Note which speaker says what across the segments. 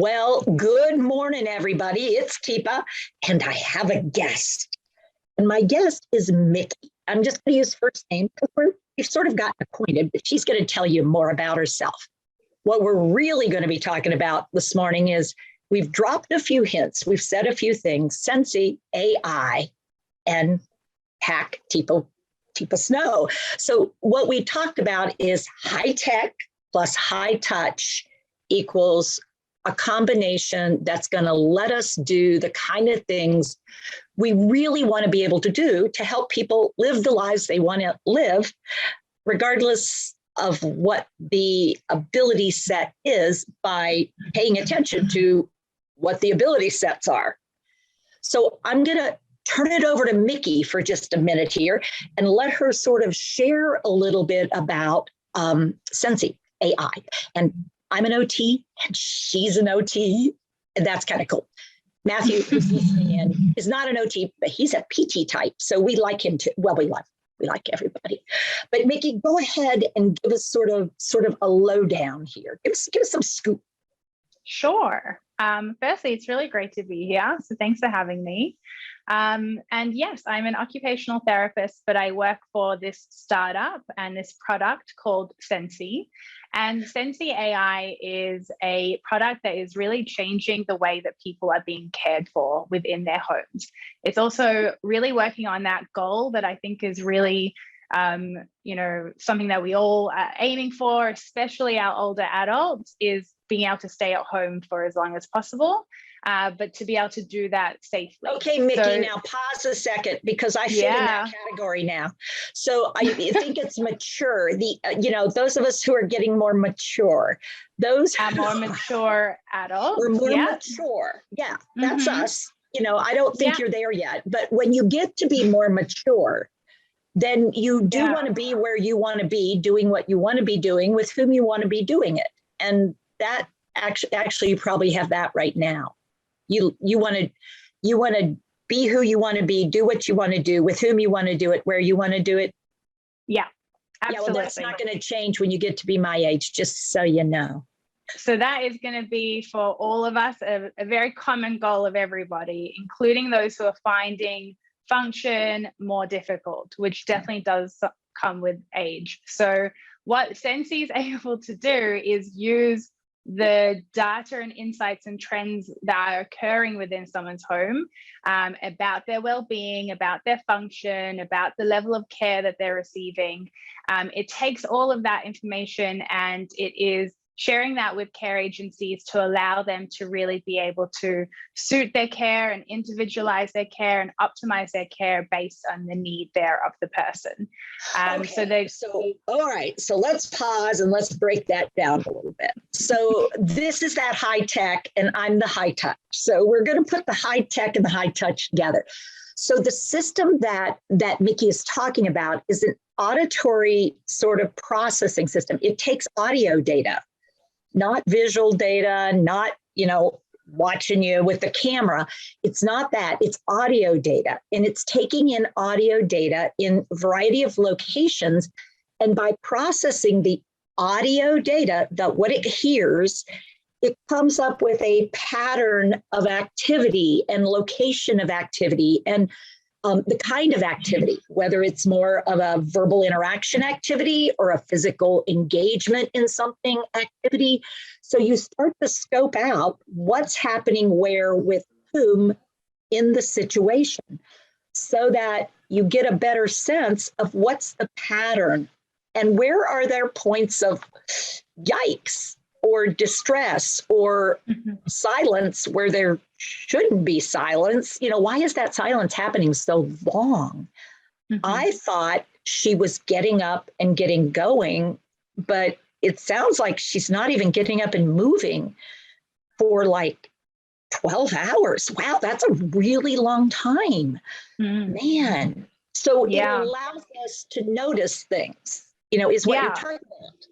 Speaker 1: Well, good morning, everybody. It's Teepa, and I have a guest. And my guest is Miki. I'm just going to use first name because we've sort of gotten acquainted, but she's going to tell you more about herself. What we're really going to be talking about this morning is we've dropped a few hints. We've said a few things, Sensi.Ai and hack Teepa Snow. So what we talked about is high tech plus high touch equals a combination that's going to let us do the kind of things we really want to be able to do to help people live the lives they want to live, regardless of what the ability set is, by paying attention to what the ability sets are. So I'm going to turn it over to Miki for just a minute here and let her sort of share a little bit about Sensi.Ai. And I'm an OT and she's an OT, and that's kind of cool. Matthew, who's listening in, is not an OT, but he's a PT type. So we like him too. Well, we like everybody. But Miki, go ahead and give us sort of a lowdown here. Give us some scoop.
Speaker 2: Sure. Firstly, it's really great to be here. So thanks for having me. And yes, I'm an occupational therapist, but I work for this startup and this product called Sensi. And Sensi.Ai is a product that is really changing the way that people are being cared for within their homes. It's also really working on that goal that I think is really something that we all are aiming for, especially our older adults, is being able to stay at home for as long as possible, but to be able to do that safely.
Speaker 1: Okay, Miki, now pause a second, because I fit in that category now. So I think it's mature. Those of us who are getting more mature, those
Speaker 2: are more mature adults.
Speaker 1: We're more mature. Yeah, that's us. I don't think you're there yet, but when you get to be more mature, then you do want to be where you want to be, doing what you want to be doing with whom you want to be doing it. And that actually you probably have that right now. You want to be who you want to be, do what you want to do, with whom you want to do it, where you want to do it.
Speaker 2: Yeah, absolutely.
Speaker 1: Yeah, well, that's not going to change when you get to be my age, just so you know.
Speaker 2: So that is going to be for all of us a very common goal of everybody, including those who are finding function more difficult, which definitely does come with age. So what Sensi is able to do is use the data and insights and trends that are occurring within someone's home, about their well-being, about their function, about the level of care that they're receiving. It takes all of that information and it is sharing that with care agencies to allow them to really be able to suit their care and individualize their care and optimize their care based on the need there of the person.
Speaker 1: So all right, so let's pause and let's break that down a little bit. So this is that high tech and I'm the high touch. So we're going to put the high tech and the high touch together. So the system that Miki is talking about is an auditory sort of processing system. It takes audio data, not visual data, not, watching you with the camera. It's not that, it's audio data. And it's taking in audio data in a variety of locations. And by processing the audio data, what it hears, it comes up with a pattern of activity and location of activity and the kind of activity, whether it's more of a verbal interaction activity or a physical engagement in something activity. So you start to scope out what's happening where with whom in the situation so that you get a better sense of what's the pattern and where are there points of yikes or distress or silence where there shouldn't be silence. Why is that silence happening so long? I thought she was getting up and getting going, but it sounds like she's not even getting up and moving for like 12 hours. Wow, that's a really long time, man. So it allows us to notice things, is what you're talking about.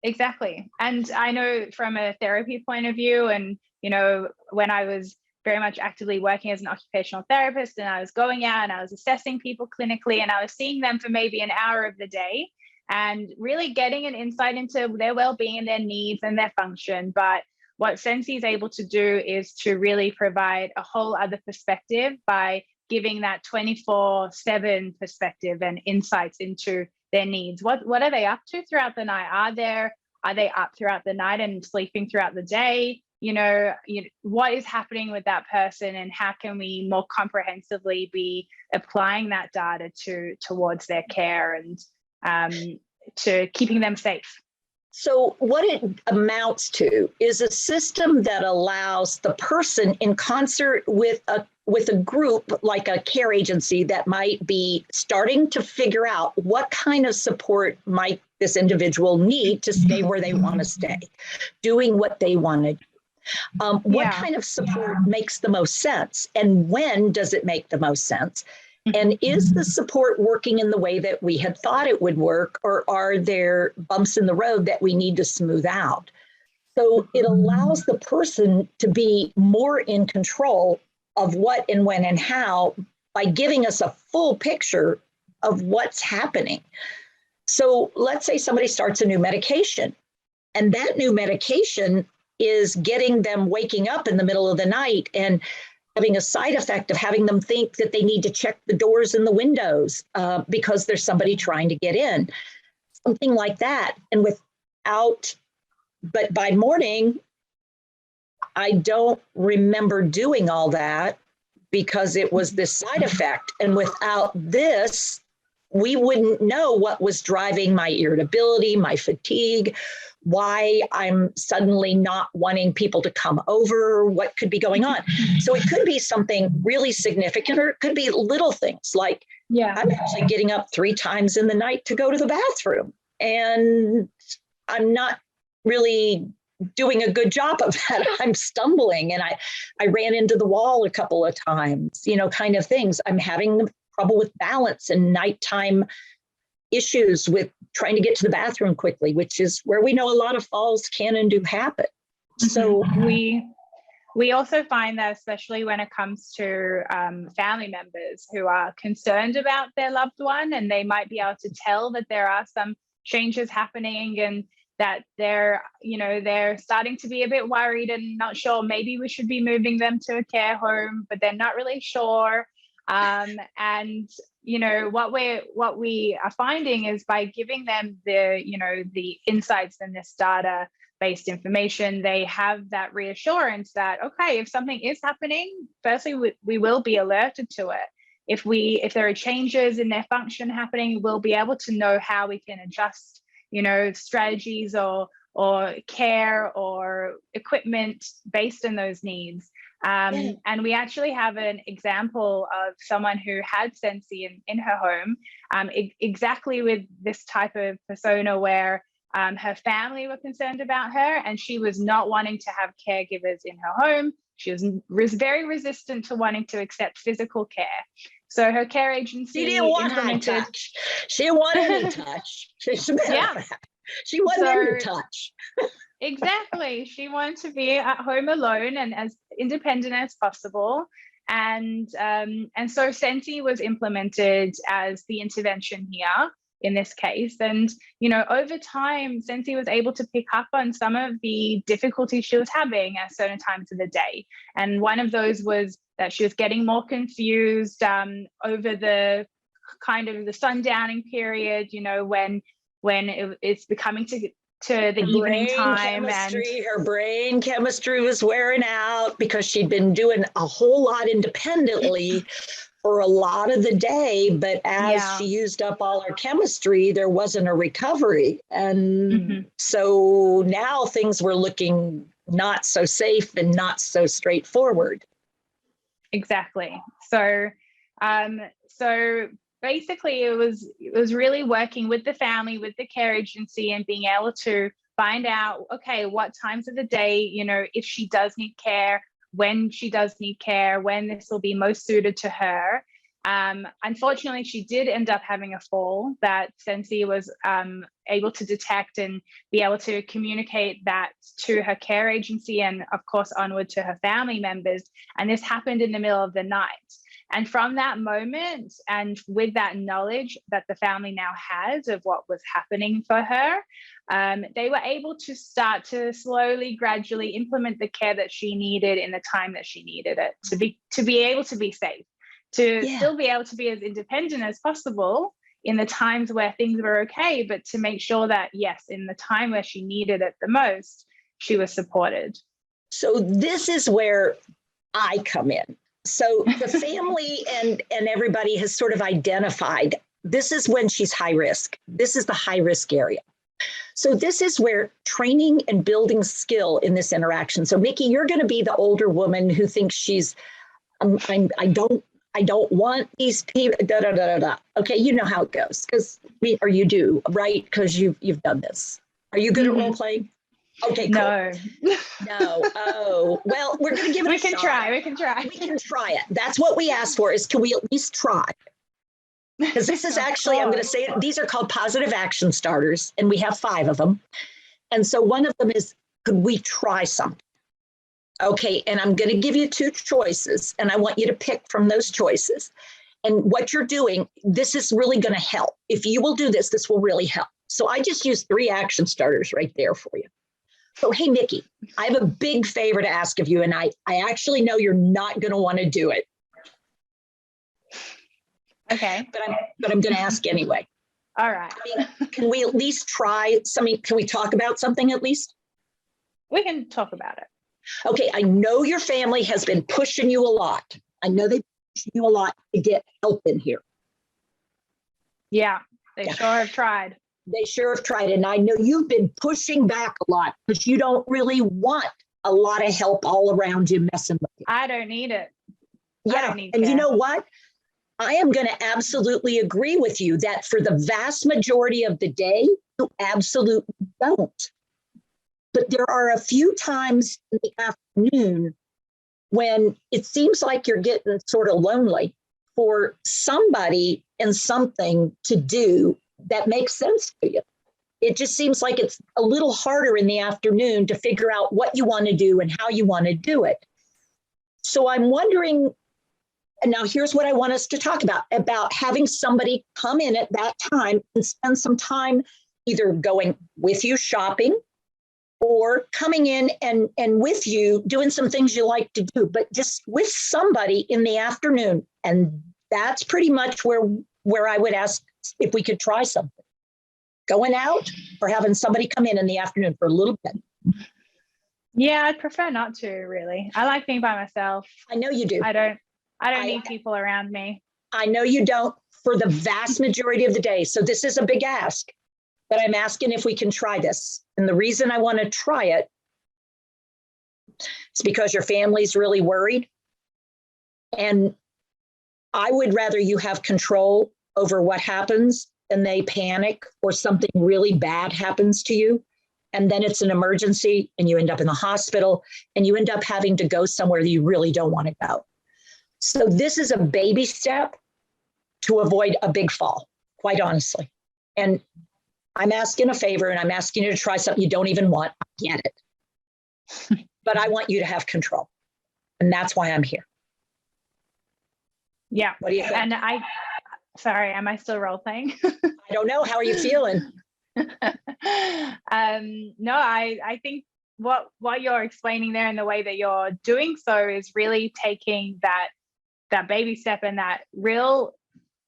Speaker 2: Exactly. And I know from a therapy point of view, and, when I was very much actively working as an occupational therapist and I was going out and I was assessing people clinically and I was seeing them for maybe an hour of the day and really getting an insight into their well-being and their needs and their function. But what Sensi is able to do is to really provide a whole other perspective by giving that 24/7 perspective and insights into their needs. What are they up to throughout the night? Are they up throughout the night and sleeping throughout the day? What is happening with that person, and how can we more comprehensively be applying that data towards their care and to keeping them safe?
Speaker 1: So what it amounts to is a system that allows the person, in concert with a group like a care agency that might be starting to figure out what kind of support might this individual need to stay where they want to stay, doing what they want to do. What kind of support makes the most sense, and when does it make the most sense? And is the support working in the way that we had thought it would work, or are there bumps in the road that we need to smooth out? So it allows the person to be more in control of what and when and how by giving us a full picture of what's happening. So let's say somebody starts a new medication, and that new medication is getting them waking up in the middle of the night and having a side effect of having them think that they need to check the doors and the windows because there's somebody trying to get in, something like that. And but by morning, I don't remember doing all that because it was this side effect. And without this, we wouldn't know what was driving my irritability, my fatigue, why I'm suddenly not wanting people to come over, what could be going on. So it could be something really significant, or it could be little things like, I'm actually getting up 3 times in the night to go to the bathroom, and I'm not really doing a good job of that. I'm stumbling, and I ran into the wall a couple of times, kind of things. I'm having trouble with balance and nighttime issues with trying to get to the bathroom quickly, which is where we know a lot of falls can and do happen. So
Speaker 2: we also find that, especially when it comes to family members who are concerned about their loved one, and they might be able to tell that there are some changes happening, and that they're starting to be a bit worried and not sure, maybe we should be moving them to a care home, but they're not really sure. And what we are finding is, by giving them the insights and this data-based information, they have that reassurance that, okay, if something is happening, firstly, we will be alerted to it. If there are changes in their function happening, we'll be able to know how we can adjust, strategies or care or equipment based on those needs. And we actually have an example of someone who had Sensi in her home, exactly with this type of persona, where her family were concerned about her, and she was not wanting to have caregivers in her home. She was very resistant to wanting to accept physical care. So her care agency
Speaker 1: She didn't want high touch. She didn't want any touch. She wasn't into touch.
Speaker 2: Exactly. She wanted to be at home alone and as independent as possible. And so Sensi was implemented as the intervention here in this case. And, over time, Sensi was able to pick up on some of the difficulties she was having at certain times of the day. And one of those was that she was getting more confused over the kind of the sundowning period, when it's becoming to the evening time, and
Speaker 1: her brain chemistry was wearing out because she'd been doing a whole lot independently for a lot of the day. But as she used up all her chemistry, there wasn't a recovery. And so now things were looking not so safe and not so straightforward.
Speaker 2: Exactly. So basically, it was really working with the family, with the care agency, and being able to find out, okay, what times of the day, if she does need care, when she does need care, when this will be most suited to her. Unfortunately, she did end up having a fall that Sensi was able to detect and be able to communicate that to her care agency, and of course onward to her family members. And this happened in the middle of the night. And from that moment, and with that knowledge that the family now has of what was happening for her, they were able to start to slowly, gradually implement the care that she needed in the time that she needed it, to be able to be safe, to still be able to be as independent as possible in the times where things were okay, but to make sure that, yes, in the time where she needed it the most, she was supported.
Speaker 1: So this is where I come in. So the family and everybody has sort of identified, this is when she's high risk. This is the high risk area. So this is where training and building skill in this interaction. So Miki, you're going to be the older woman who thinks she's, I don't want these people, Okay, you know how it goes, or you do, right? Because you've done this. Are you good at role playing? Okay, cool. No. Oh, well, we're going to give it a shot.
Speaker 2: We can try.
Speaker 1: We can try it. That's what we asked for, is can we at least try? Because this is actually, I'm going to say it, these are called positive action starters, and we have 5 of them. And so one of them is, could we try something? Okay, and I'm going to give you 2 choices, and I want you to pick from those choices. And what you're doing, this is really going to help. If you will do this, this will really help. So I just used 3 action starters right there for you. So, hey, Miki, I have a big favor to ask of you, and I actually know you're not going to want to do it.
Speaker 2: Okay.
Speaker 1: But I'm going to ask anyway.
Speaker 2: All right.
Speaker 1: I mean, can we at least try something? Can we talk about something at least?
Speaker 2: We can talk about it.
Speaker 1: Okay, I know your family has been pushing you a lot. I know they've pushed you a lot to get help in here.
Speaker 2: Yeah, they sure have tried.
Speaker 1: They sure have tried. And I know you've been pushing back a lot because you don't really want a lot of help all around you messing with you.
Speaker 2: I don't need it.
Speaker 1: Yeah, and you know what? I am going to absolutely agree with you that for the vast majority of the day, you absolutely don't. But there are a few times in the afternoon when it seems like you're getting sort of lonely for somebody and something to do that makes sense to you. It just seems like it's a little harder in the afternoon to figure out what you want to do and how you want to do it. So I'm wondering, and now here's what I want us to talk about having somebody come in at that time and spend some time either going with you shopping or coming in and with you doing some things you like to do, but just with somebody in the afternoon. And that's pretty much where I would ask if we could try something. Going out or having somebody come in the afternoon for a little bit.
Speaker 2: Yeah, I'd prefer not to, really. I like being by myself.
Speaker 1: I know you do.
Speaker 2: I don't need people around me. I
Speaker 1: know you don't for the vast majority of the day. So this is a big ask, but I'm asking if we can try this. And the reason I want to try it is because your family's really worried. And I would rather you have control over what happens and they panic or something really bad happens to you. And then it's an emergency and you end up in the hospital and you end up having to go somewhere that you really don't want to go. So this is a baby step to avoid a big fall, quite honestly. And I'm asking a favor and I'm asking you to try something you don't even want. I get it. But I want you to have control. And that's why I'm here.
Speaker 2: Yeah.
Speaker 1: What do you think?
Speaker 2: And sorry, am I still role playing?
Speaker 1: I don't know. How are you feeling?
Speaker 2: No, I think what you're explaining there and the way that you're doing so is really taking that baby step and that real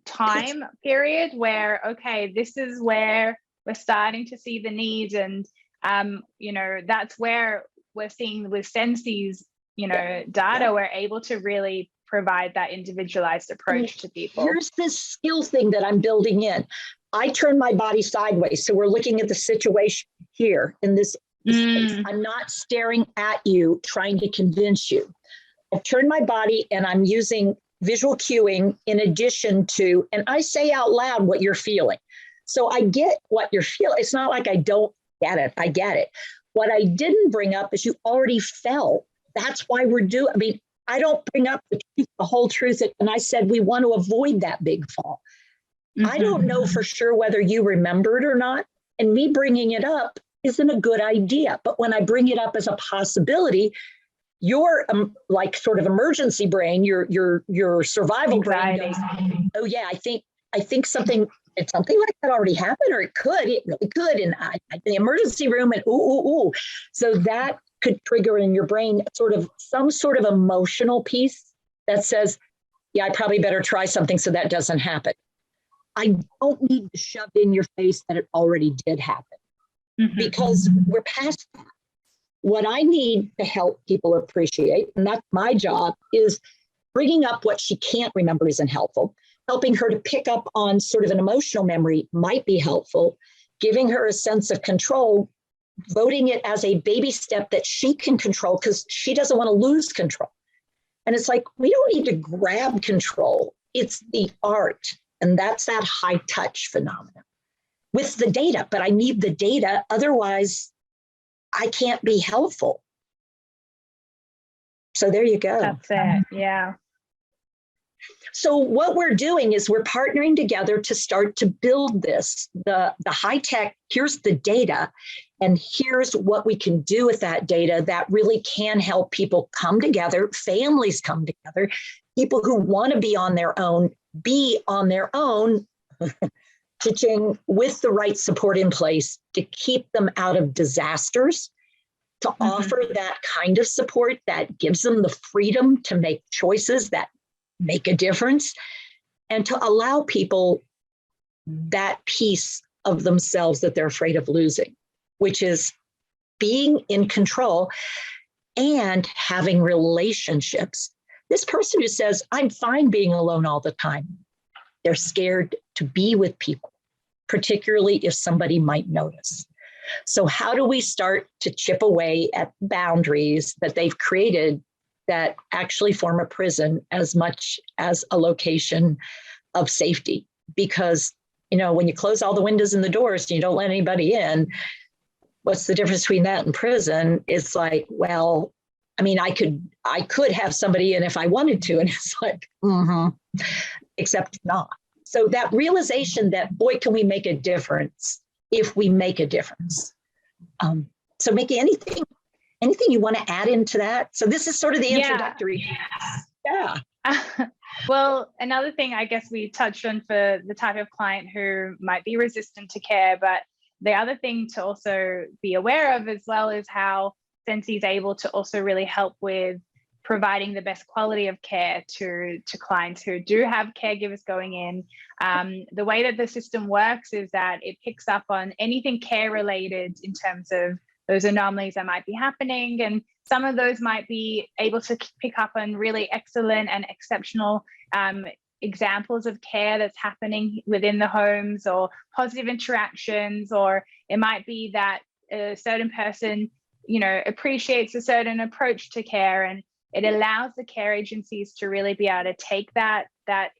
Speaker 2: time period where, okay, this is where we're starting to see the needs. And, that's where we're seeing with Sensi's, data, we're able to really provide that individualized approach to people.
Speaker 1: Here's this skill thing that I'm building in. I turn my body sideways. So we're looking at the situation here in this space. I'm not staring at you, trying to convince you. I've turned my body and I'm using visual cueing in addition to, and I say out loud what you're feeling. So I get what you're feeling. It's not like I don't get it. I get it. What I didn't bring up is you already felt. That's why we're doing, I don't bring up the whole truth. And I said, we want to avoid that big fall. Mm-hmm. I don't know for sure whether you remembered or not. And me bringing it up isn't a good idea. But when I bring it up as a possibility, your like sort of emergency brain, your survival
Speaker 2: Anxiety.
Speaker 1: brain goes, oh yeah, I think something like that already happened, or it really could, and I the emergency room, and ooh. So that could trigger in your brain some sort of emotional piece that says, yeah, I probably better try something so that doesn't happen. I don't need to shove in your face that it already did happen, because we're past that. What I need to help people appreciate, and that's my job, is bringing up what she can't remember isn't helpful. Helping her to pick up on sort of an emotional memory might be helpful. Giving her a sense of control, voting it as a baby step that she can control because she doesn't want to lose control. And it's like, we don't need to grab control. It's the art. And that's that high touch phenomenon with the data. But I need the data. Otherwise, I can't be helpful. So there you go.
Speaker 2: That's it. Yeah.
Speaker 1: So what we're doing is we're partnering together to start to build this, the high tech. Here's the data, and here's what we can do with that data that really can help people come together, families come together, people who want to be on their own, teaching with the right support in place to keep them out of disasters, to offer that kind of support that gives them the freedom to make choices that make a difference, and to allow people that piece of themselves that they're afraid of losing, which is being in control and having relationships. This person who says, I'm fine being alone all the time, they're scared to be with people, particularly if somebody might notice. So how do we start to chip away at boundaries that they've created that actually form a prison as much as a location of safety? Because, when you close all the windows and the doors and you don't let anybody in, what's the difference between that and prison? It's like, well, I could have somebody in if I wanted to. And it's like, except not. So that realization that, boy, can we make a difference if we make a difference. So Miki, anything you want to add into that? So this is sort of the introductory. Yeah.
Speaker 2: Well, another thing I guess we touched on for the type of client who might be resistant to care, but the other thing to also be aware of as well is how Sensi is able to also really help with providing the best quality of care to clients who do have caregivers going in. The way that the system works is that it picks up on anything care related in terms of those anomalies that might be happening. And some of those might be able to pick up on really excellent and exceptional examples of care that's happening within the homes, or positive interactions, or it might be that a certain person, appreciates a certain approach to care, and it allows the care agencies to really be able to take that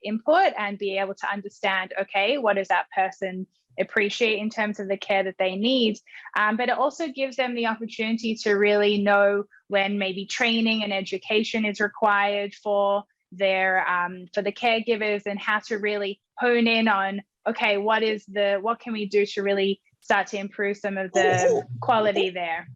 Speaker 2: input and be able to understand, okay, what does that person appreciate in terms of the care that they need? But it also gives them the opportunity to really know when maybe training and education is required for the caregivers, and how to really hone in on, okay, what can we do to really start to improve some of the quality there?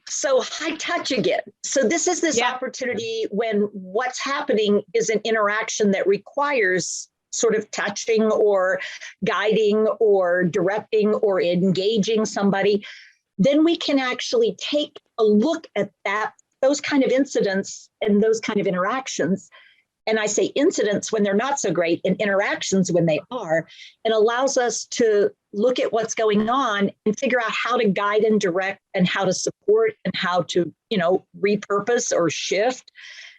Speaker 1: So high touch again. So this is this opportunity when what's happening is an interaction that requires sort of touching or guiding or directing or engaging somebody. Then we can actually take a look at those kind of incidents and those kind of interactions. And I say incidents when they're not so great, and interactions when they are. It allows us to look at what's going on and figure out how to guide and direct, and how to support, and how to, repurpose or shift,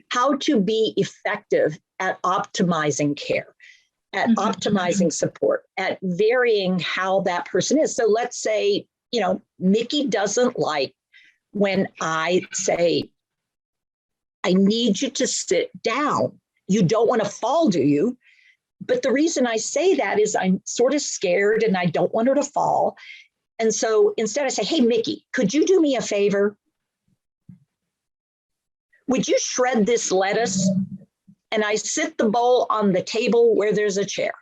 Speaker 1: how to be effective at optimizing care, at optimizing support, at varying how that person is. So let's say, Miki doesn't like when I say, I need you to sit down. You don't want to fall, do you? But the reason I say that is I'm sort of scared and I don't want her to fall. And so instead I say, hey, Miki, could you do me a favor? Would you shred this lettuce? And I sit the bowl on the table where there's a chair.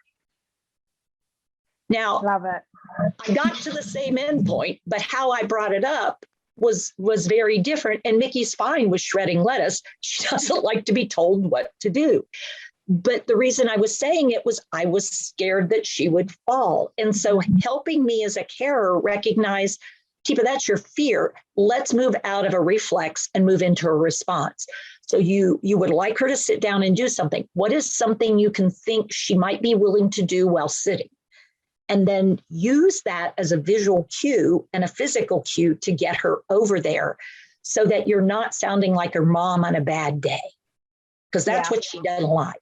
Speaker 1: Now,
Speaker 2: love it.
Speaker 1: I got to the same end point, but how I brought it up was very different. And Miki's fine with shredding lettuce. She doesn't like to be told what to do. But the reason I was saying it was I was scared that she would fall. And so helping me as a carer recognize, Teepa, that's your fear. Let's move out of a reflex and move into a response. So you would like her to sit down and do something. What is something you can think she might be willing to do while sitting? And then use that as a visual cue and a physical cue to get her over there so that you're not sounding like her mom on a bad day, because that's what she doesn't like.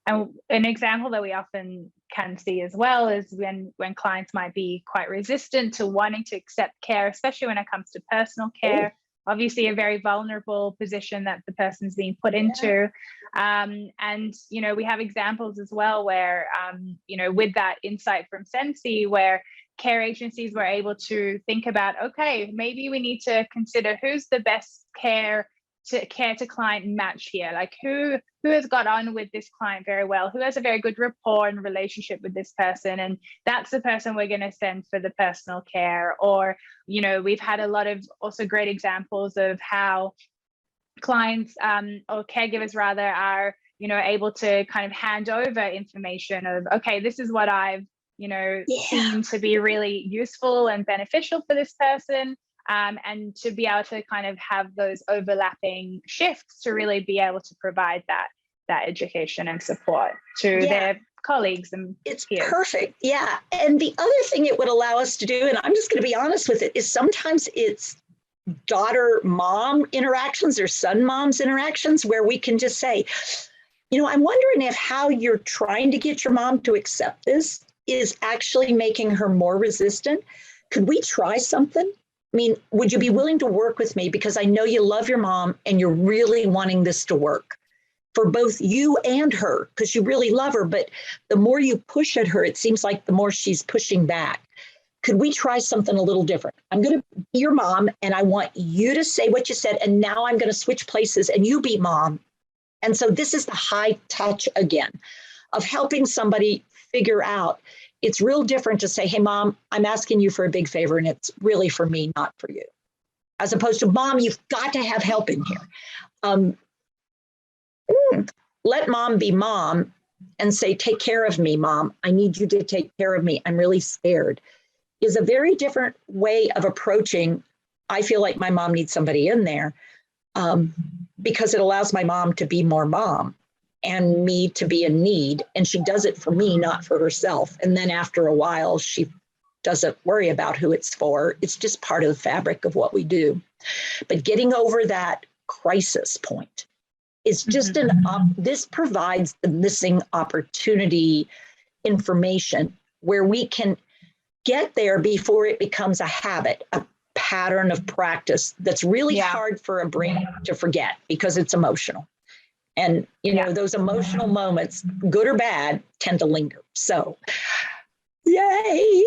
Speaker 2: And an example that we often can see as well is when clients might be quite resistant to wanting to accept care, especially when it comes to personal care. Obviously a very vulnerable position that the person's being put into. And, you know, we have examples as well where, you know, with that insight from Sensi, where care agencies were able to think about, okay, maybe we need to consider who's the best care to client match here, like who has got on with this client very well, who has a very good rapport and relationship with this person, and that's the person we're going to send for the personal care. Or, you know, we've had a lot of also great examples of how clients or caregivers rather are, you know, able to kind of hand over information of, okay, this is what I've, you know, seen to be really useful and beneficial for this person. And to be able to kind of have those overlapping shifts to really be able to provide that education and support to their colleagues and
Speaker 1: it's
Speaker 2: peers.
Speaker 1: Perfect. Yeah. And the other thing it would allow us to do, and I'm just going to be honest with it, is sometimes it's daughter-mom interactions or son-mom's interactions where we can just say, you know, I'm wondering if how you're trying to get your mom to accept this is actually making her more resistant. Could we try something? I mean, would you be willing to work with me? Because I know you love your mom and you're really wanting this to work for both you and her, because you really love her. But the more you push at her, it seems like the more she's pushing back. Could we try something a little different? I'm going to be your mom and I want you to say what you said. And now I'm going to switch places and you be mom. And so this is the high touch again of helping somebody figure out. It's real different to say, hey, mom, I'm asking you for a big favor and it's really for me, not for you. As opposed to, mom, you've got to have help in here. Let mom be mom and say, take care of me, mom. I need you to take care of me. I'm really scared. Is a very different way of approaching. I feel like my mom needs somebody in there because it allows my mom to be more mom and me to be in need. And she does it for me, not for herself. And then after a while, she doesn't worry about who it's for. It's just part of the fabric of what we do. But getting over that crisis point is just this provides the missing opportunity information where we can get there before it becomes a habit, a pattern of practice that's really hard for a brain to forget because it's emotional. And, you know, those emotional moments, good or bad, tend to linger. So, yay.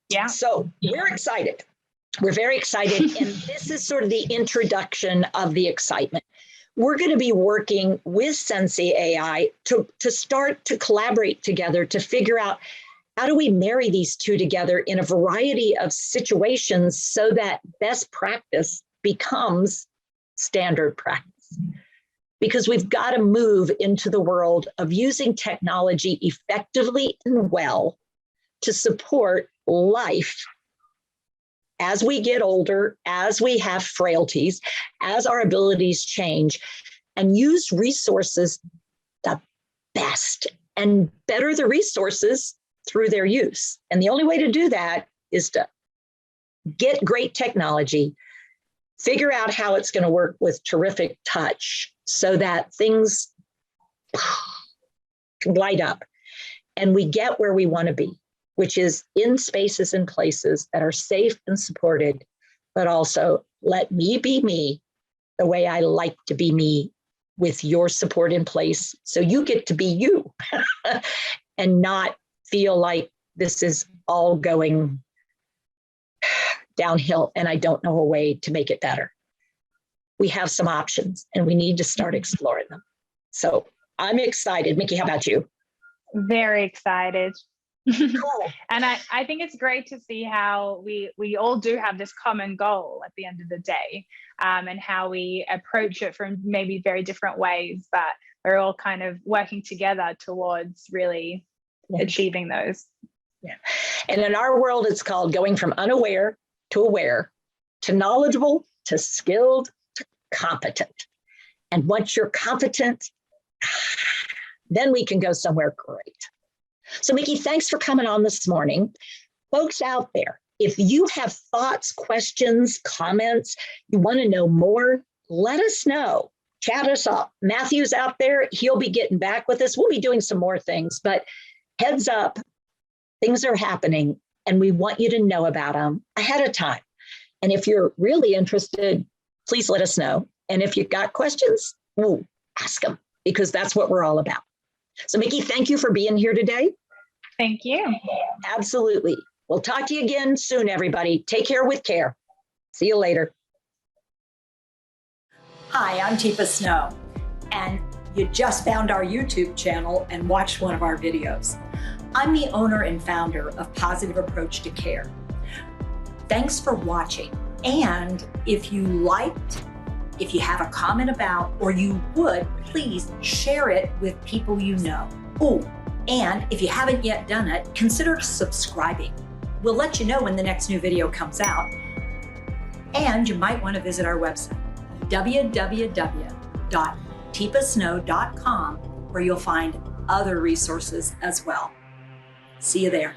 Speaker 1: Yeah. So we're excited. We're very excited. And this is sort of the introduction of the excitement. We're going to be working with Sensi.Ai to start to collaborate together to figure out how do we marry these two together in a variety of situations so that best practice becomes standard practice. Because we've got to move into the world of using technology effectively and well to support life as we get older, as we have frailties, as our abilities change, and use resources the best and better the resources through their use. And the only way to do that is to get great technology, figure out how it's going to work with terrific touch so that things light up and we get where we want to be, which is in spaces and places that are safe and supported, but also let me be me the way I like to be me with your support in place. So you get to be you and not feel like this is all going downhill and I don't know a way to make it better. We have some options and we need to start exploring them. So I'm excited. Miki, how about you?
Speaker 2: Very excited.
Speaker 1: Cool.
Speaker 2: And I think it's great to see how we all do have this common goal at the end of the day, and how we approach it from maybe very different ways, but we're all kind of working together towards really achieving those.
Speaker 1: Yeah. And in our world, it's called going from unaware to aware, to knowledgeable, to skilled, to competent. And once you're competent, then we can go somewhere great. So Miki, thanks for coming on this morning. Folks out there, if you have thoughts, questions, comments, you want to know more, let us know. Chat us up. Matthew's out there. He'll be getting back with us. We'll be doing some more things, but heads up, things are happening and we want you to know about them ahead of time. And if you're really interested, please let us know. And if you've got questions, ask them, because that's what we're all about. So Miki, thank you for being here today.
Speaker 2: Thank you.
Speaker 1: Absolutely. We'll talk to you again soon, everybody. Take care with care. See you later.
Speaker 3: Hi, I'm Teepa Snow, and you just found our YouTube channel and watched one of our videos. I'm the owner and founder of Positive Approach to Care. Thanks for watching. And if you liked, if you have a comment about, or you would, please share it with people you know. Oh, and if you haven't yet done it, consider subscribing. We'll let you know when the next new video comes out. And you might want to visit our website, www.teepasnow.com, where you'll find other resources as well. See you there.